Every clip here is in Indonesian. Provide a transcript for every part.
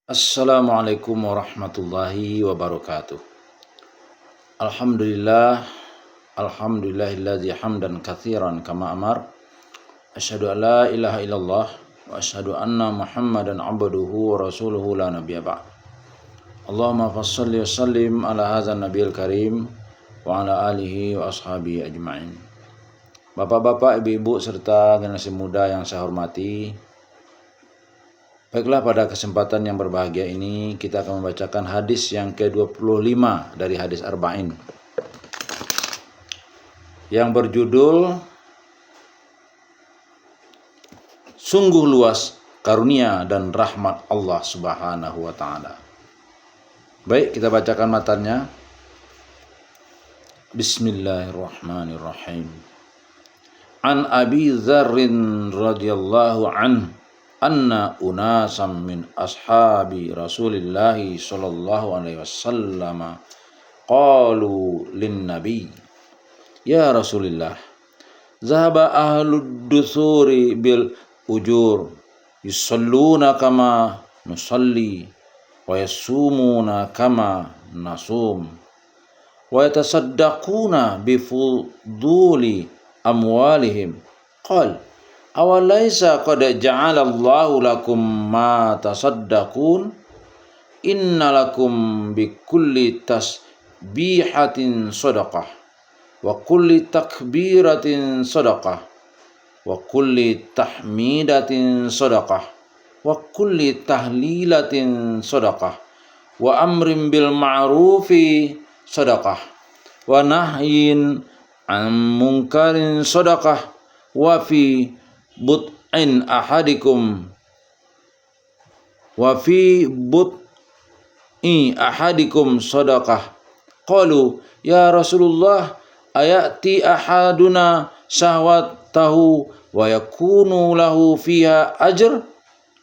Assalamualaikum warahmatullahi wabarakatuh. Alhamdulillah, alhamdulillahilladzi hamdan katsiran kama amar. Asyhadu an la ilaha illallah wa asyhadu anna Muhammadan abduhu wa rasuluhu la nabiyya ba'd. Allahumma fashalli wa sallim ala hadzal nabiyil karim wa ala alihi wa ashabihi ajma'in. Bapak-bapak, ibu-ibu serta generasi muda yang saya hormati, baiklah, pada kesempatan yang berbahagia ini kita akan membacakan hadis yang ke-25 dari hadis Arba'in yang berjudul Sungguh luas karunia dan rahmat Allah Subhanahu wa taala. Baik, kita bacakan matanya. Bismillahirrahmanirrahim. An Abi Dzarrin radhiyallahu anhu anna unasam min ashabi Rasulillahi sallallahu alaihi wasallam qalu lin nabi ya Rasulillah zahaba ahlud dusuri bil ujur yusalluna kama nusalli wa yasumuna kama nasum wa yatasaddaquna bi fuduli amwalihim qala awalaisa qad ja'alallahu lakum ma tasaddaqun innalakum bikulli tasbihatin sadaqah wa kulli takbiratin sadaqah wa kulli tahmidatin sadaqah wa kulli tahlilatin sadaqah wa amrin bil ma'rufi sadaqah wa nahyin an munkarin sadaqah wa fi but'in ahadikum sadaqah. Qalu ya Rasulullah ayati ahaduna syahwatahu wa yakunu lahu fiha ajr?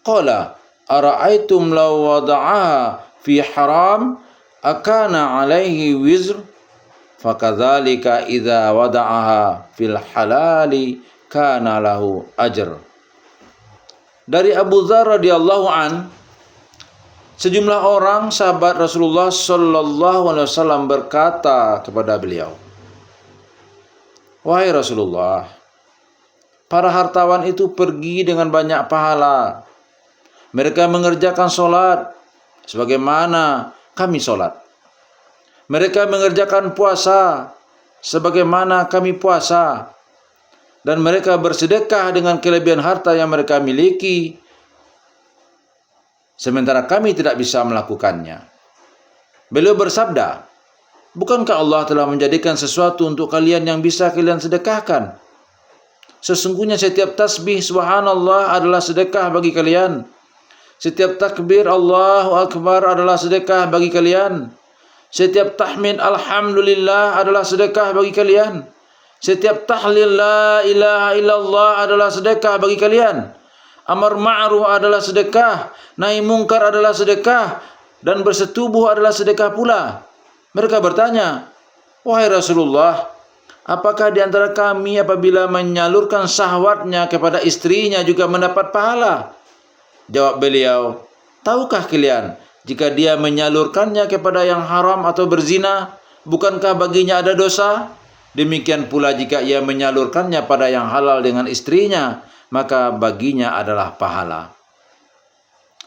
Qala ara'aitum law wada'aha fi haram akana alaihi wizr? Fakadzalika idza wada'aha fil halali kana lahu ajr. Dari Abu Dzar radhiyallahu an, sejumlah orang sahabat Rasulullah sallallahu alaihi wasallam berkata kepada beliau, "Wahai Rasulullah, para hartawan itu pergi dengan banyak pahala. Mereka mengerjakan sholat sebagaimana kami sholat. Mereka mengerjakan puasa sebagaimana kami puasa. Dan mereka bersedekah dengan kelebihan harta yang mereka miliki, sementara kami tidak bisa melakukannya." Beliau bersabda, "Bukankah Allah telah menjadikan sesuatu untuk kalian yang bisa kalian sedekahkan? Sesungguhnya setiap tasbih subhanallah adalah sedekah bagi kalian. Setiap takbir Allahu Akbar adalah sedekah bagi kalian. Setiap tahmid alhamdulillah adalah sedekah bagi kalian. Setiap tahlil la ilaha illallah adalah sedekah bagi kalian. Amar ma'ruf adalah sedekah, nahi mungkar adalah sedekah, dan bersetubuh adalah sedekah pula." Mereka bertanya, "Wahai Rasulullah, apakah di antara kami apabila menyalurkan syahwatnya kepada istrinya juga mendapat pahala?" Jawab beliau, "Tahukah kalian jika dia menyalurkannya kepada yang haram atau berzina, bukankah baginya ada dosa? Demikian pula jika ia menyalurkannya pada yang halal dengan istrinya, maka baginya adalah pahala."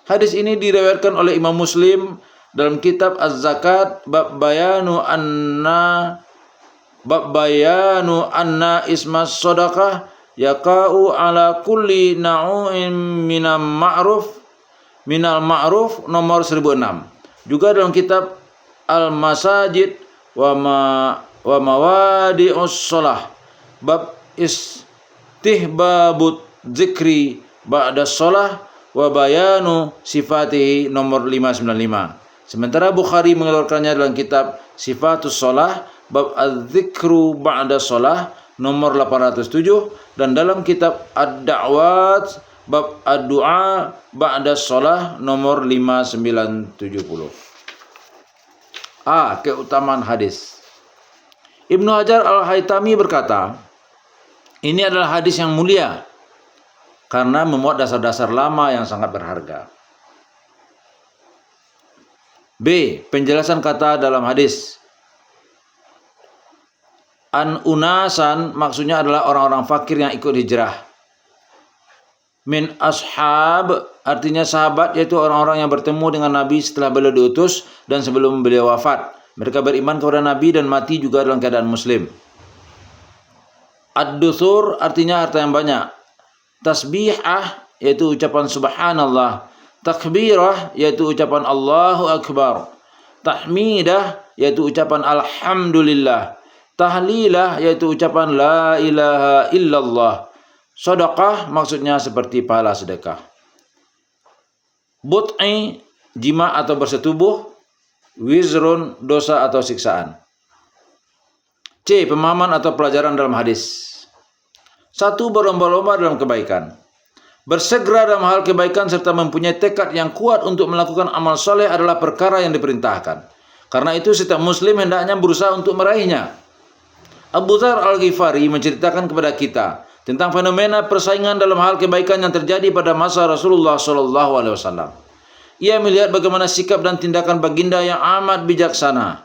Hadis ini diriwayatkan oleh Imam Muslim dalam kitab Az-Zakat bab bayanu anna ismas sadaqah yaqa'u ala kulli na'u'in minal ma'ruf nomor 1006. Juga dalam kitab Al-Masajid wa mawadi'us shalah bab istihbabut dzikri ba'da shalah wa bayanu sifatihi nomor 595. Sementara Bukhari mengeluarkannya dalam kitab Sifatus Shalah bab az-dzikru ba'da shalah nomor 807 dan dalam kitab Ad-Da'wat bab ad-du'a ba'da shalah nomor 5970. Keutamaan hadis. Ibnu Hajar Al-Haytami berkata, ini adalah hadis yang mulia karena memuat dasar-dasar lama yang sangat berharga. B. Penjelasan kata dalam hadis. An unasan maksudnya adalah orang-orang fakir yang ikut hijrah. Min ashab artinya sahabat, yaitu orang-orang yang bertemu dengan Nabi setelah beliau diutus dan sebelum beliau wafat. Mereka beriman kepada Nabi dan mati juga dalam keadaan muslim. Ad-duthur artinya harta yang banyak. Tasbihah yaitu ucapan subhanallah. Takbirah yaitu ucapan Allahu Akbar. Tahmidah yaitu ucapan alhamdulillah. Tahlilah yaitu ucapan la ilaha illallah. Sedekah maksudnya seperti pahala sedekah. But'i jima atau bersetubuh. Wizrun dosa atau siksaan. C. Pemahaman atau pelajaran dalam hadis. 1. Berlomba-lomba dalam kebaikan. Bersegera dalam hal kebaikan serta mempunyai tekad yang kuat untuk melakukan amal soleh adalah perkara yang diperintahkan. Karena itu setiap muslim hendaknya berusaha untuk meraihnya. Abu Dzar Al-Ghifari menceritakan kepada kita tentang fenomena persaingan dalam hal kebaikan yang terjadi pada masa Rasulullah SAW. Ia melihat bagaimana sikap dan tindakan baginda yang amat bijaksana,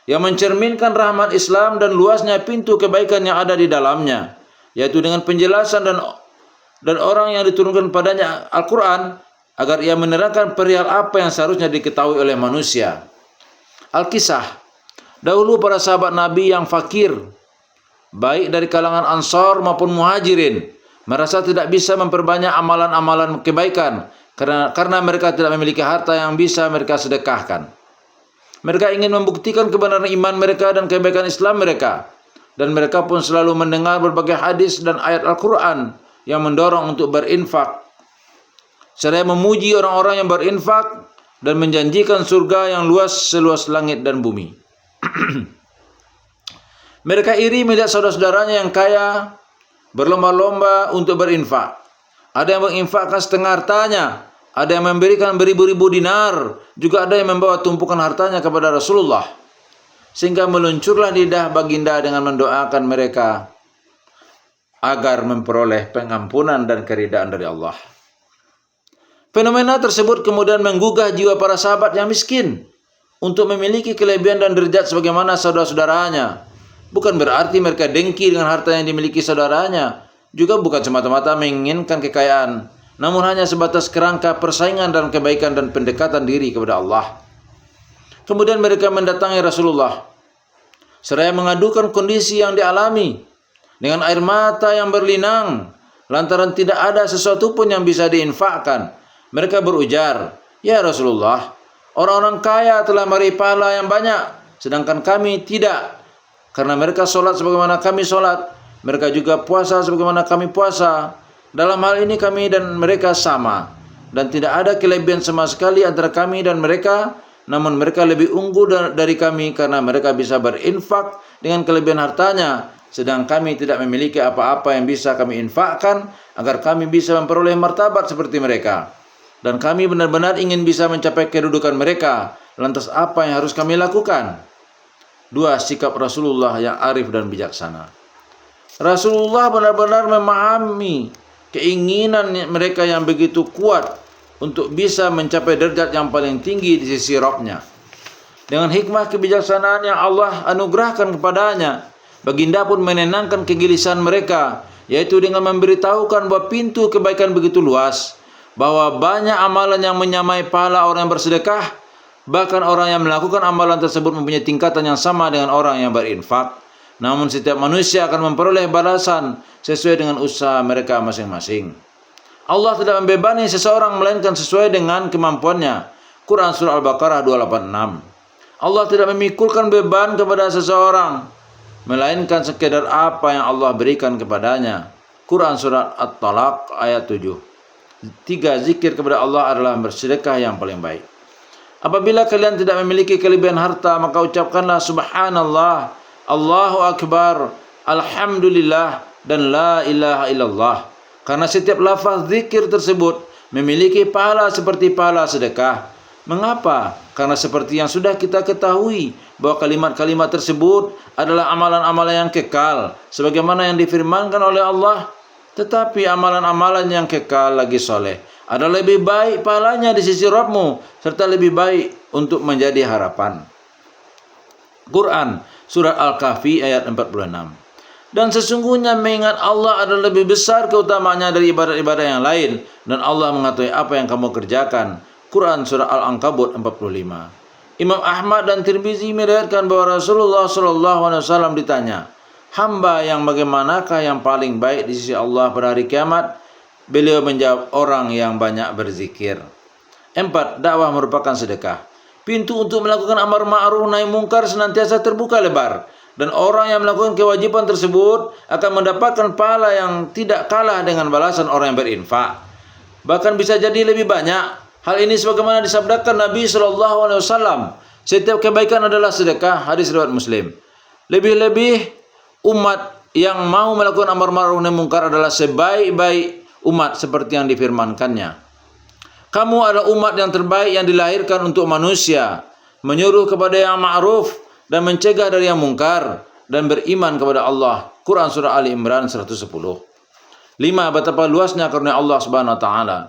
yang mencerminkan rahmat Islam dan luasnya pintu kebaikan yang ada di dalamnya, yaitu dengan penjelasan dan orang yang diturunkan padanya Al-Quran, agar ia menerangkan perihal apa yang seharusnya diketahui oleh manusia. Al-Kisah. Dahulu para sahabat Nabi yang fakir, baik dari kalangan Ansar maupun Muhajirin, merasa tidak bisa memperbanyak amalan-amalan kebaikan karena mereka tidak memiliki harta yang bisa mereka sedekahkan. Mereka ingin membuktikan kebenaran iman mereka dan kebaikan Islam mereka, dan mereka pun selalu mendengar berbagai hadis dan ayat Al-Quran yang mendorong untuk berinfak. Seraya memuji orang-orang yang berinfak dan menjanjikan surga yang luas seluas langit dan bumi. Mereka iri melihat saudara-saudaranya yang kaya berlomba-lomba untuk berinfak. Ada yang menginfakkan setengah hartanya, ada yang memberikan beribu-ribu dinar, juga ada yang membawa tumpukan hartanya kepada Rasulullah. Sehingga meluncurlah lidah baginda dengan mendoakan mereka agar memperoleh pengampunan dan keridaan dari Allah. Fenomena tersebut kemudian menggugah jiwa para sahabat yang miskin untuk memiliki kelebihan dan derajat sebagaimana saudara-saudaranya. Bukan berarti mereka dengki dengan harta yang dimiliki saudaranya, juga bukan semata-mata menginginkan kekayaan, namun hanya sebatas kerangka persaingan dalam kebaikan dan pendekatan diri kepada Allah. Kemudian mereka mendatangi Rasulullah, seraya mengadukan kondisi yang dialami dengan air mata yang berlinang, lantaran tidak ada sesuatu pun yang bisa diinfakkan. Mereka berujar, "Ya Rasulullah, orang-orang kaya telah meraih pahala yang banyak, sedangkan kami tidak. Karena mereka sholat sebagaimana kami sholat, mereka juga puasa sebagaimana kami puasa. Dalam hal ini kami dan mereka sama, dan tidak ada kelebihan sama sekali antara kami dan mereka, namun mereka lebih unggul dari kami karena mereka bisa berinfak dengan kelebihan hartanya, sedang kami tidak memiliki apa-apa yang bisa kami infakkan agar kami bisa memperoleh martabat seperti mereka. Dan kami benar-benar ingin bisa mencapai kedudukan mereka. Lantas apa yang harus kami lakukan?" 2. Sikap Rasulullah yang arif dan bijaksana. Rasulullah benar-benar memahami keinginan mereka yang begitu kuat untuk bisa mencapai derajat yang paling tinggi di sisi Rabb-Nya. Dengan hikmah kebijaksanaan yang Allah anugerahkan kepadanya, baginda pun menenangkan kegelisahan mereka, yaitu dengan memberitahukan bahwa pintu kebaikan begitu luas, bahwa banyak amalan yang menyamai pahala orang yang bersedekah, bahkan orang yang melakukan amalan tersebut mempunyai tingkatan yang sama dengan orang yang berinfak. Namun setiap manusia akan memperoleh balasan sesuai dengan usaha mereka masing-masing. Allah tidak membebani seseorang melainkan sesuai dengan kemampuannya. Quran Surah Al-Baqarah 286. Allah tidak memikulkan beban kepada seseorang melainkan sekedar apa yang Allah berikan kepadanya. Quran Surah At-Talaq ayat 7. 3. Zikir kepada Allah adalah bersedekah yang paling baik. Apabila kalian tidak memiliki kelebihan harta, maka ucapkanlah subhanallah, Allahu Akbar, alhamdulillah, dan la ilaha illallah. Karena setiap lafaz zikir tersebut memiliki pahala seperti pahala sedekah. Mengapa? Karena seperti yang sudah kita ketahui bahwa kalimat-kalimat tersebut adalah amalan-amalan yang kekal, sebagaimana yang difirmankan oleh Allah. Tetapi amalan-amalan yang kekal lagi soleh adalah lebih baik pahalanya di sisi Rabbmu, serta lebih baik untuk menjadi harapan. Quran Surat Al-Kahfi ayat 46. Dan sesungguhnya mengingat Allah adalah lebih besar keutamaannya dari ibadat-ibadat yang lain, dan Allah mengetahui apa yang kamu kerjakan. Quran Surah Al-Ankabut 45. Imam Ahmad dan Tirmizi meriwayatkan bahwa Rasulullah SAW ditanya, hamba yang bagaimanakah yang paling baik di sisi Allah pada hari kiamat? Beliau menjawab, orang yang banyak berzikir. 4. Dakwah merupakan sedekah. Pintu untuk melakukan amar ma'ruf nahi mungkar senantiasa terbuka lebar, dan orang yang melakukan kewajiban tersebut akan mendapatkan pahala yang tidak kalah dengan balasan orang yang berinfak, bahkan bisa jadi lebih banyak. Hal ini sebagaimana disabdakan Nabi SAW, setiap kebaikan adalah sedekah. Hadis riwayat Muslim. Lebih-lebih umat yang mau melakukan amar ma'ruf nahi mungkar adalah sebaik-baik umat, seperti yang difirmankannya, kamu adalah umat yang terbaik yang dilahirkan untuk manusia, menyuruh kepada yang ma'ruf dan mencegah dari yang mungkar, dan beriman kepada Allah. Quran Surah Ali Imran 110. 5. Betapa luasnya karunia Allah Subhanahu Wa Taala.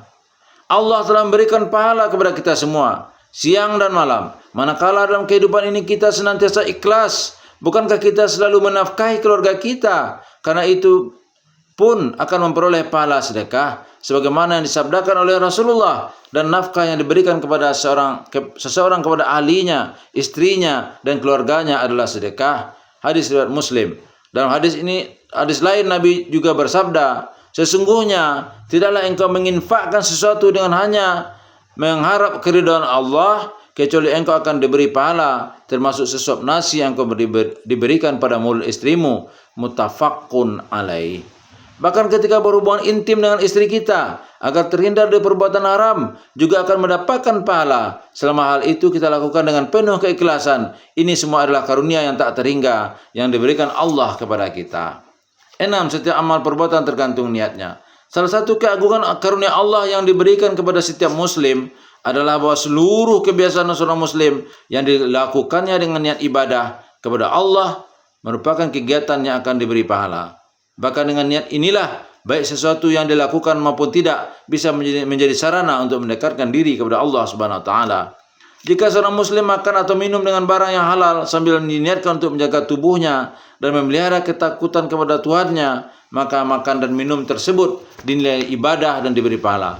Allah telah memberikan pahala kepada kita semua, siang dan malam. Manakala dalam kehidupan ini kita senantiasa ikhlas, bukankah kita selalu menafkahi keluarga kita? Karena itu pun akan memperoleh pahala sedekah, sebagaimana yang disabdakan oleh Rasulullah, dan nafkah yang diberikan kepada seseorang kepada ahlinya, istrinya, dan keluarganya adalah sedekah. Hadis riwayat Muslim. Dalam hadis lain Nabi juga bersabda, sesungguhnya tidaklah engkau menginfakkan sesuatu dengan hanya mengharap keridhaan Allah, kecuali engkau akan diberi pahala, termasuk sesuap nasi yang engkau diberikan pada mulut istrimu. Muttafaqun alaih. Bahkan ketika berhubungan intim dengan istri kita, agar terhindar dari perbuatan haram, juga akan mendapatkan pahala. Selama hal itu kita lakukan dengan penuh keikhlasan. Ini semua adalah karunia yang tak terhingga yang diberikan Allah kepada kita. 6. Setiap amal perbuatan tergantung niatnya. Salah satu keagungan karunia Allah yang diberikan kepada setiap muslim adalah bahwa seluruh kebiasaan seorang muslim yang dilakukannya dengan niat ibadah kepada Allah merupakan kegiatan yang akan diberi pahala. Bahkan dengan niat inilah, baik sesuatu yang dilakukan maupun tidak, bisa menjadi sarana untuk mendekatkan diri kepada Allah Subhanahu Wa Taala. Jika seorang muslim makan atau minum dengan barang yang halal sambil diniatkan untuk menjaga tubuhnya dan memelihara ketakutan kepada Tuhannya, maka makan dan minum tersebut dinilai ibadah dan diberi pahala.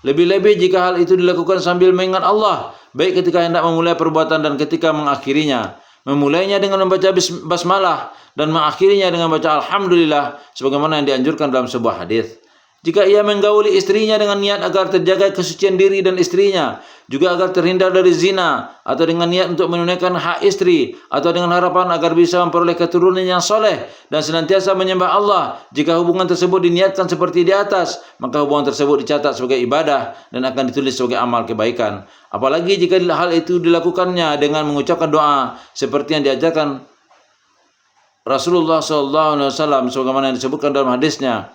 Lebih-lebih jika hal itu dilakukan sambil mengingat Allah, baik ketika hendak memulai perbuatan dan ketika mengakhirinya. Memulainya dengan membaca basmalah dan mengakhirinya dengan baca alhamdulillah, sebagaimana yang dianjurkan dalam sebuah hadis. Jika ia menggauli istrinya dengan niat agar terjaga kesucian diri dan istrinya, juga agar terhindar dari zina, atau dengan niat untuk menunaikan hak istri, atau dengan harapan agar bisa memperoleh keturunan yang soleh dan senantiasa menyembah Allah, jika hubungan tersebut diniatkan seperti di atas, maka hubungan tersebut dicatat sebagai ibadah dan akan ditulis sebagai amal kebaikan. Apalagi jika hal itu dilakukannya dengan mengucapkan doa seperti yang diajarkan Rasulullah SAW, sebagaimana yang disebutkan dalam hadisnya.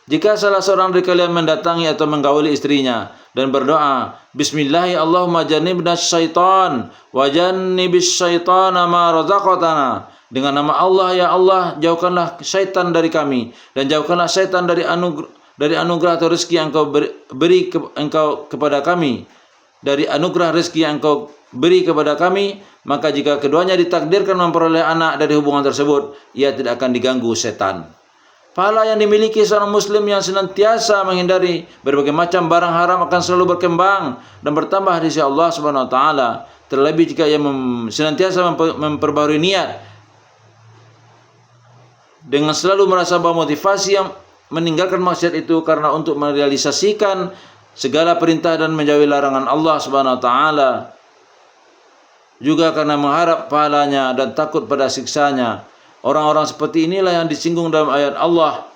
Jika salah seorang dari kalian mendatangi atau menggauli istrinya dan berdoa, Bismillahi Allahumma jannibna syaitan wa jannibis syaitana ma razaqtana, dengan nama Allah, ya Allah, jauhkanlah syaitan dari kami dan jauhkanlah syaitan dari anugerah atau rezeki yang engkau kepada kami, dari anugerah rezeki yang engkau beri kepada kami. Maka jika keduanya ditakdirkan memperoleh anak dari hubungan tersebut, ia tidak akan diganggu setan. Pahala yang dimiliki seorang muslim yang senantiasa menghindari berbagai macam barang haram akan selalu berkembang dan bertambah di sisi Allah Subhanahu Wa Taala. Terlebih jika ia senantiasa memperbarui niat dengan selalu merasa bahwa motivasi yang meninggalkan maksiat itu karena untuk merealisasikan segala perintah dan menjauhi larangan Allah Subhanahu Wa Taala, juga karena mengharap pahalanya dan takut pada siksanya. Orang-orang seperti inilah yang disinggung dalam ayat Allah.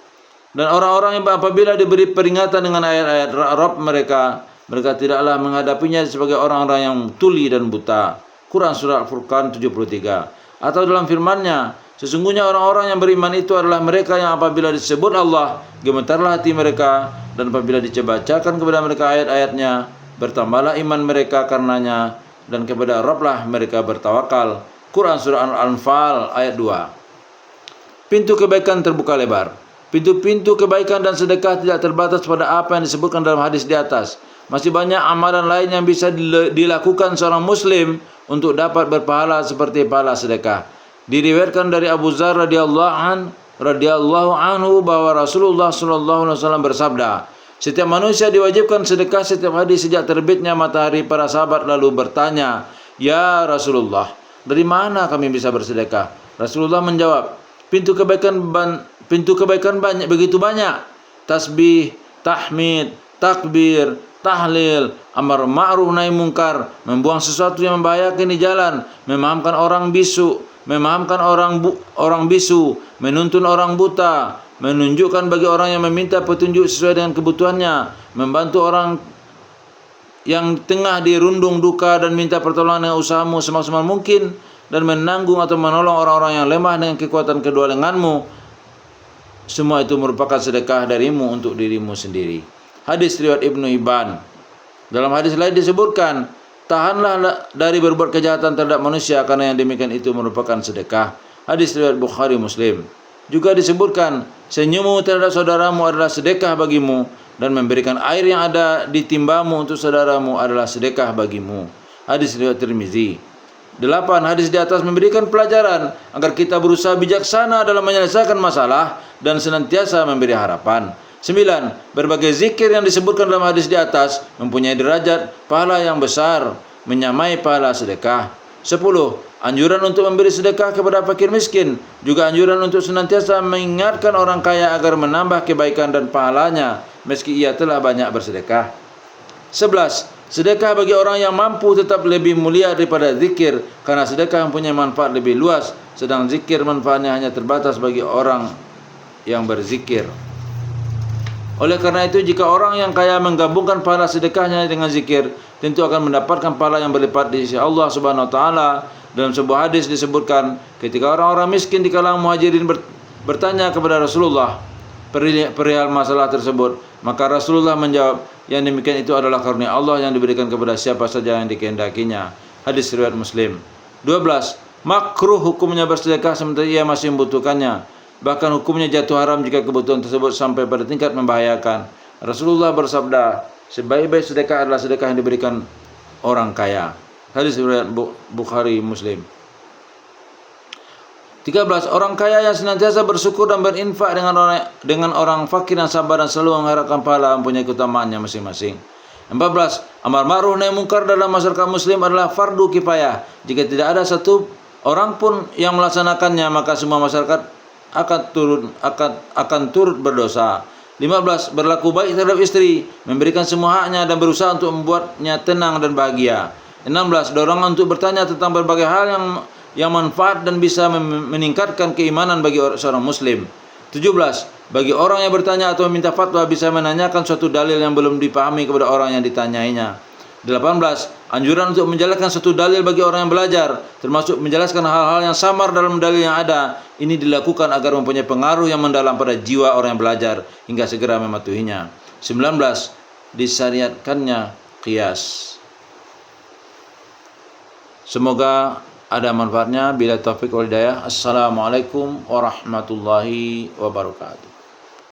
Dan orang-orang yang apabila diberi peringatan dengan ayat-ayat Rabb mereka tidaklah menghadapinya sebagai orang-orang yang tuli dan buta. Quran Surah Al-Furqan 73. Atau dalam firman-Nya, sesungguhnya orang-orang yang beriman itu adalah mereka yang apabila disebut Allah, gemetarlah hati mereka, dan apabila dibacakan kepada mereka ayat-ayatnya, bertambahlah iman mereka karenanya, dan kepada Rabblah mereka bertawakal. Quran Surah Al-Anfal ayat 2. Pintu kebaikan terbuka lebar. Pintu-pintu kebaikan dan sedekah tidak terbatas pada apa yang disebutkan dalam hadis di atas. Masih banyak amalan lain yang bisa dilakukan seorang muslim untuk dapat berpahala seperti pahala sedekah. Diriwayatkan dari Abu Dzar radhiyallahu anhu bahwa Rasulullah sallallahu alaihi wasallam bersabda, setiap manusia diwajibkan sedekah setiap hari sejak terbitnya matahari. Para sahabat lalu bertanya, "Ya Rasulullah, dari mana kami bisa bersedekah?" Rasulullah menjawab, pintu kebaikan banyak, begitu banyak. Tasbih, tahmid, takbir, tahlil, amar ma'ruf nahi mungkar, membuang sesuatu yang membahayakan di jalan, memahamkan orang bisu, menuntun orang buta, menunjukkan bagi orang yang meminta petunjuk sesuai dengan kebutuhannya, membantu orang yang tengah dirundung duka dan minta pertolongan dengan usahamu semaksimal mungkin, dan menanggung atau menolong orang-orang yang lemah dengan kekuatan kedua lenganmu. Semua itu merupakan sedekah darimu untuk dirimu sendiri. Hadis riwayat Ibnu Hibban. Dalam hadis lain disebutkan, tahanlah dari berbuat kejahatan terhadap manusia, karena yang demikian itu merupakan sedekah. Hadis riwayat Bukhari Muslim. Juga disebutkan, senyummu terhadap saudaramu adalah sedekah bagimu, dan memberikan air yang ada di timbamu untuk saudaramu adalah sedekah bagimu. Hadis riwayat Tirmizi. 8. Hadis di atas memberikan pelajaran agar kita berusaha bijaksana dalam menyelesaikan masalah dan senantiasa memberi harapan. 9. Berbagai zikir yang disebutkan dalam hadis di atas mempunyai derajat pahala yang besar, menyamai pahala sedekah. 10. Anjuran untuk memberi sedekah kepada fakir miskin, juga anjuran untuk senantiasa mengingatkan orang kaya agar menambah kebaikan dan pahalanya meski ia telah banyak bersedekah. 11. Sedekah bagi orang yang mampu tetap lebih mulia daripada zikir, karena sedekah mempunyai manfaat lebih luas, sedang zikir manfaatnya hanya terbatas bagi orang yang berzikir. Oleh karena itu, jika orang yang kaya menggabungkan pahala sedekahnya dengan zikir, tentu akan mendapatkan pahala yang berlipat di sisi Allah Subhanahu wa taala. Dalam sebuah hadis disebutkan, ketika orang-orang miskin di kalangan muhajirin bertanya kepada Rasulullah perihal masalah tersebut, maka Rasulullah menjawab, yang demikian itu adalah karunia Allah yang diberikan kepada siapa saja yang dikehendakinya. Hadis riwayat Muslim. 12. Makruh hukumnya bersedekah sementara ia masih membutuhkannya. Bahkan hukumnya jatuh haram jika kebutuhan tersebut sampai pada tingkat membahayakan. Rasulullah bersabda, sebaik-baik sedekah adalah sedekah yang diberikan orang kaya. Hadis riwayat Bukhari Muslim. 13. Orang kaya yang senantiasa bersyukur dan berinfak dengan orang fakir yang sabar dan selalu mengharapkan pahala mempunyai keutamaannya masing-masing. 14. Amar ma'ruf nahi mungkar dalam masyarakat muslim adalah fardu kifayah. Jika tidak ada satu orang pun yang melaksanakannya, maka semua masyarakat akan turut berdosa. 15. Berlaku baik terhadap istri, memberikan semua haknya dan berusaha untuk membuatnya tenang dan bahagia. 16. Dorongan untuk bertanya tentang berbagai hal yang manfaat dan bisa meningkatkan keimanan bagi seorang muslim. 17. Bagi orang yang bertanya atau meminta fatwa bisa menanyakan suatu dalil yang belum dipahami kepada orang yang ditanyainya. 18. Anjuran untuk menjelaskan suatu dalil bagi orang yang belajar, termasuk menjelaskan hal-hal yang samar dalam dalil yang ada. Ini dilakukan agar mempunyai pengaruh yang mendalam pada jiwa orang yang belajar hingga segera mematuhinya. 19. Disyariatkannya qiyas. Semoga ada manfaatnya. Bila taufik wal hidayah. Assalamualaikum warahmatullahi wabarakatuh.